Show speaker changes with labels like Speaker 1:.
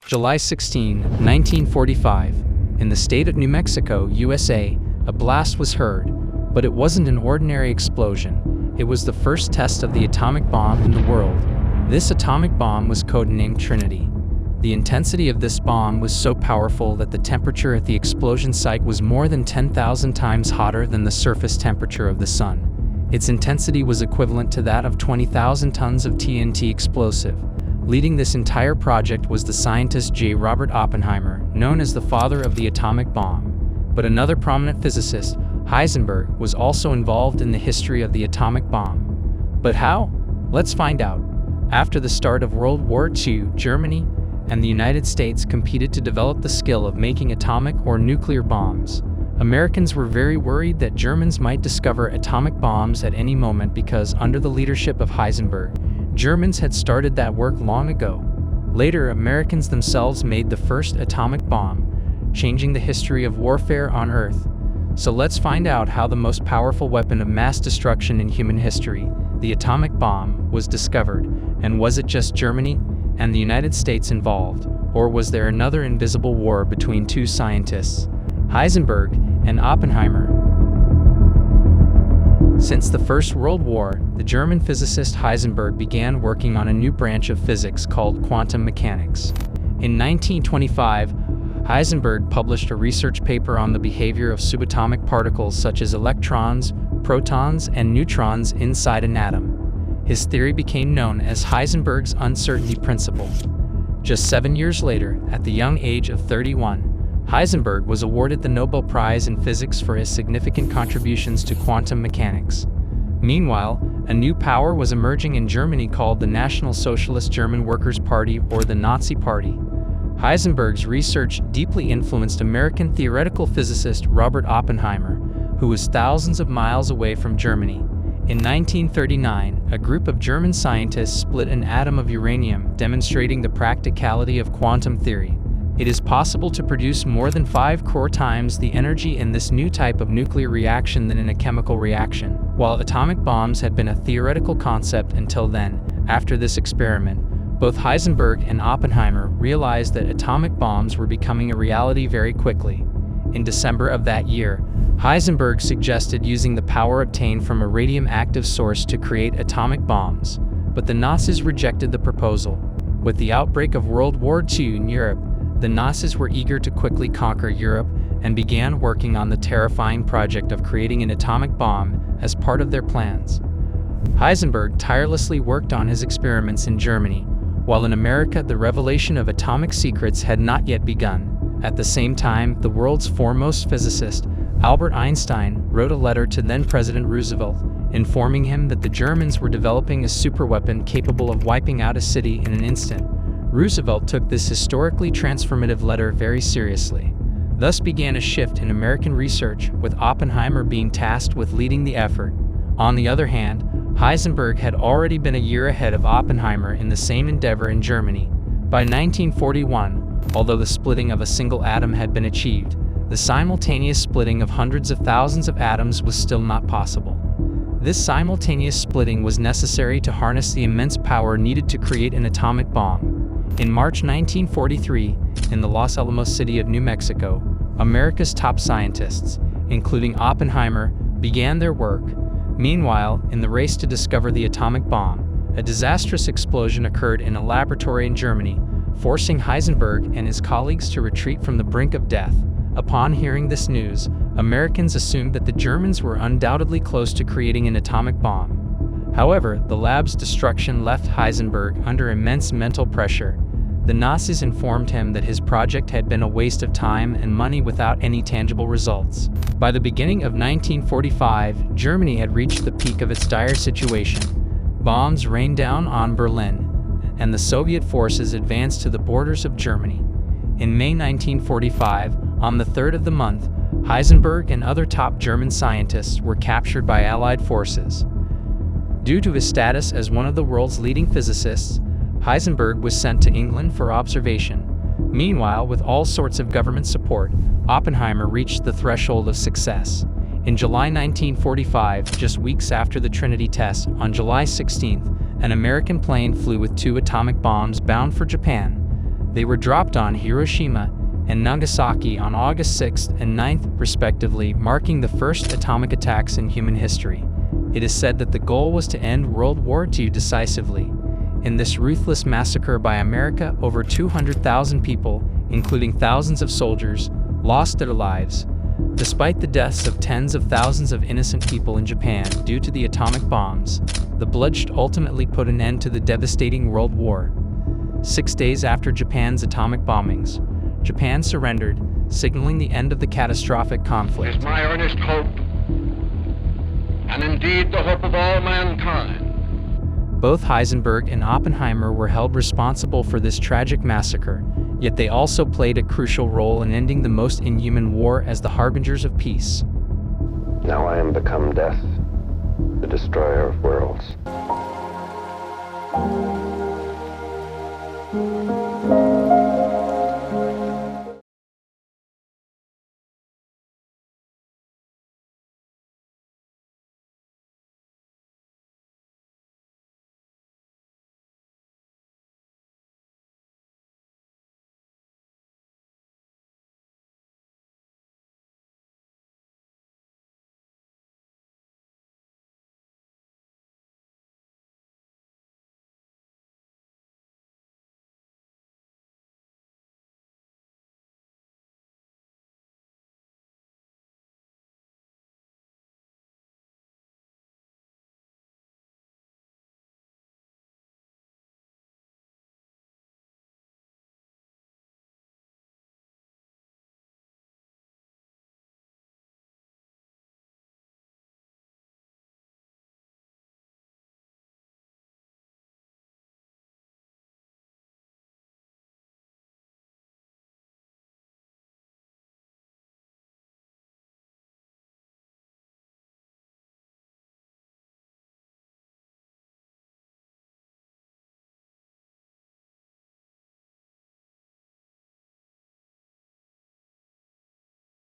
Speaker 1: July 16, 1945. In the state of New Mexico, USA, a blast was heard, but it wasn't an ordinary explosion. It was the first test of the atomic bomb in the world. This atomic bomb was codenamed Trinity. The intensity of this bomb was so powerful that the temperature at the explosion site was more than 10,000 times hotter than the surface temperature of the sun. Its intensity was equivalent to that of 20,000 tons of TNT explosive. Leading this entire project was the scientist J. Robert Oppenheimer, known as the father of the atomic bomb. But another prominent physicist, Heisenberg, was also involved in the history of the atomic bomb. But how? Let's find out. After the start of World War II, Germany and the United States competed to develop the skill of making atomic or nuclear bombs. Americans were very worried that Germans might discover atomic bombs at any moment because, under the leadership of Heisenberg, Germans had started that work long ago. Later, Americans themselves made the first atomic bomb, changing the history of warfare on Earth. So let's find out how the most powerful weapon of mass destruction in human history, the atomic bomb, was discovered. And was it just Germany and the United States involved, or was there another invisible war between two scientists, Heisenberg and Oppenheimer? Since the First World War, the German physicist Heisenberg began working on a new branch of physics called quantum mechanics. In 1925, Heisenberg published a research paper on the behavior of subatomic particles such as electrons, protons, and neutrons inside an atom. His theory became known as Heisenberg's uncertainty principle. Just 7 years later, at the young age of 31, Heisenberg was awarded the Nobel Prize in Physics for his significant contributions to quantum mechanics. Meanwhile, a new power was emerging in Germany called the National Socialist German Workers' Party, or the Nazi Party. Heisenberg's research deeply influenced American theoretical physicist Robert Oppenheimer, who was thousands of miles away from Germany. In 1939, a group of German scientists split an atom of uranium, demonstrating the practicality of quantum theory. It is possible to produce more than 5 crore times the energy in this new type of nuclear reaction than in a chemical reaction. While atomic bombs had been a theoretical concept until then, after this experiment, both Heisenberg and Oppenheimer realized that atomic bombs were becoming a reality very quickly. In December of that year, Heisenberg suggested using the power obtained from a radium-active source to create atomic bombs, but the Nazis rejected the proposal. With the outbreak of World War II in Europe, the Nazis were eager to quickly conquer Europe and began working on the terrifying project of creating an atomic bomb as part of their plans. Heisenberg tirelessly worked on his experiments in Germany, while in America the revelation of atomic secrets had not yet begun. At the same time, the world's foremost physicist, Albert Einstein, wrote a letter to then-President Roosevelt, informing him that the Germans were developing a superweapon capable of wiping out a city in an instant. Roosevelt took this historically transformative letter very seriously. Thus began a shift in American research, with Oppenheimer being tasked with leading the effort. On the other hand, Heisenberg had already been a year ahead of Oppenheimer in the same endeavor in Germany. By 1941, although the splitting of a single atom had been achieved, the simultaneous splitting of hundreds of thousands of atoms was still not possible. This simultaneous splitting was necessary to harness the immense power needed to create an atomic bomb. In March 1943, in the Los Alamos city of New Mexico, America's top scientists, including Oppenheimer, began their work. Meanwhile, in the race to discover the atomic bomb, a disastrous explosion occurred in a laboratory in Germany, forcing Heisenberg and his colleagues to retreat from the brink of death. Upon hearing this news, Americans assumed that the Germans were undoubtedly close to creating an atomic bomb. However, the lab's destruction left Heisenberg under immense mental pressure. The Nazis informed him that his project had been a waste of time and money without any tangible results. By the beginning of 1945, Germany had reached the peak of its dire situation. Bombs rained down on Berlin, and the Soviet forces advanced to the borders of Germany. In May 1945, on the 3rd of the month, Heisenberg and other top German scientists were captured by Allied forces. Due to his status as one of the world's leading physicists, Heisenberg was sent to England for observation. Meanwhile, with all sorts of government support, Oppenheimer reached the threshold of success. In July 1945, just weeks after the Trinity Test, on July 16th, an American plane flew with 2 atomic bombs bound for Japan. They were dropped on Hiroshima and Nagasaki on August 6th and 9th, respectively, marking the first atomic attacks in human history. It is said that the goal was to end World War II decisively. In this ruthless massacre by America, over 200,000 people, including thousands of soldiers, lost their lives. Despite the deaths of tens of thousands of innocent people in Japan due to the atomic bombs, the bloodshed ultimately put an end to the devastating World War. 6 days after Japan's atomic bombings, Japan surrendered, signaling the end of the catastrophic conflict.
Speaker 2: It is my earnest hope, and indeed the hope of all mankind.
Speaker 1: Both Heisenberg and Oppenheimer were held responsible for this tragic massacre, yet they also played a crucial role in ending the most inhuman war as the harbingers of peace.
Speaker 3: Now I am become death, the destroyer of worlds.